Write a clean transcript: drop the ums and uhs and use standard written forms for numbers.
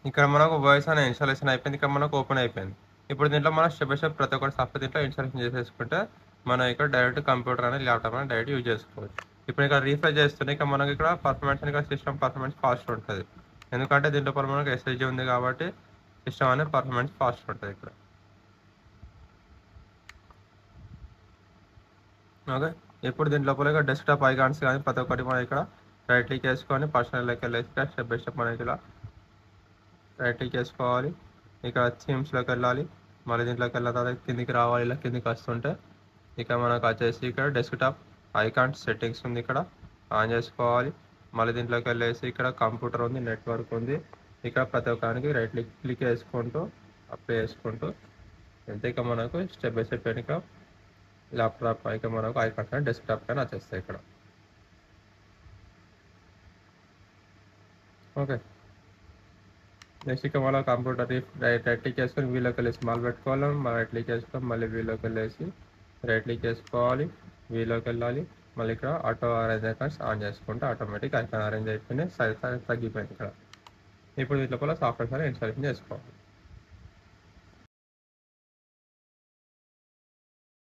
ఇక్కడ మనకు వాయిస్ అనే ఇన్స్టాలేషన్ అయిపోయింది. ఇక్కడ మనకు ఓపెన్ అయిపోయింది. ఇప్పుడు దీంట్లో మనం స్టెప్ బై స్టెప్ ప్రతి ఒక్కటి సాఫ్ట్వేర్ దీంట్లో ఇన్స్టాలేషన్ చేసేసుకుంటే మనం ఇక్కడ డైరెక్ట్ కంప్యూటర్ అనేది ల్యాప్టాప్ అనేది డైరెక్ట్ యూజ్ చేసుకోవచ్చు. ఇప్పుడు ఇక్కడ రీఫ్రెష్ చేస్తుంటే ఇక మనకి ఇక్కడ పర్ఫార్మెన్స్ ఇక్కడ సిస్టమ్ పర్ఫార్మెన్స్ ఫాస్ట్ ఉంటుంది. ఎందుకంటే దీంట్లో మనకు ఎస్ఎస్జీ ఉంది కాబట్టి సిస్టమ్ అనేది పర్ఫార్మెన్స్ ఫాస్ట్ ఉంటుంది ఇక్కడ. ఓకే, ఇప్పుడు దీని లోపల డెస్క్టాప్ ఐకాన్స్ కానీ ప్రతి ఒక్కటి మనం ఇక్కడ రైట్ క్లిక్ చేసుకొని పర్సనల్లోకి వెళ్ళేసి స్టెప్ బై స్టెప్ మనకి ఇలా రైట్ క్లిక్ చేసుకోవాలి. ఇక్కడ థీమ్స్లోకి వెళ్ళాలి. మళ్ళీ దీంట్లోకి వెళ్ళిన తర్వాత కిందికి రావాలి. ఇలా కిందికి వస్తుంటే ఇక మనకు వచ్చేసి ఇక్కడ డెస్క్టాప్ ఐకాన్స్ సెట్టింగ్స్ ఉంది, ఇక్కడ ఆన్ చేసుకోవాలి. మళ్ళీ దీంట్లోకి వెళ్ళేసి ఇక్కడ కంప్యూటర్ ఉంది, నెట్వర్క్ ఉంది. ఇక్కడ ప్రతి ఒక్కరికి రైట్ క్లిక్ చేసుకుంటూ అప్లై చేసుకుంటూ వెళ్తే ఇక మనకు స్టెప్ బై స్టెప్ ఇక ల్యాప్టాప్ ఇక మనకు ఐకాన్స్ కానీ డెస్క్టాప్ కానీ వచ్చేస్తాయి ఇక్కడ. ఓకే, నెక్స్ట్ ఇక మళ్ళీ కంప్యూటర్ రైట్ క్లిక్ చేసుకొని వీలోకి వెళ్ళేసి స్మాల్ పెట్టుకోవాలి. రైట్ క్లిక్ చేసుకొని మళ్ళీ వీలోకి వెళ్ళేసి రైట్ క్లిక్ చేసుకోవాలి, వీలోకి వెళ్ళాలి. మళ్ళీ ఇక్కడ ఆటో అరేంజ్ ఐకాన్స్ ఆన్ చేసుకుంటే ఆటోమేటిక్ ఐకాన్ అరేంజ్ అయిపోయినాయి, సైజ్ తగ్గిపోయింది ఇక్కడ. ఇప్పుడు వీటి లోపల సాఫ్ట్వేర్ ఇన్స్టాలేషన్ చేసుకోవాలి.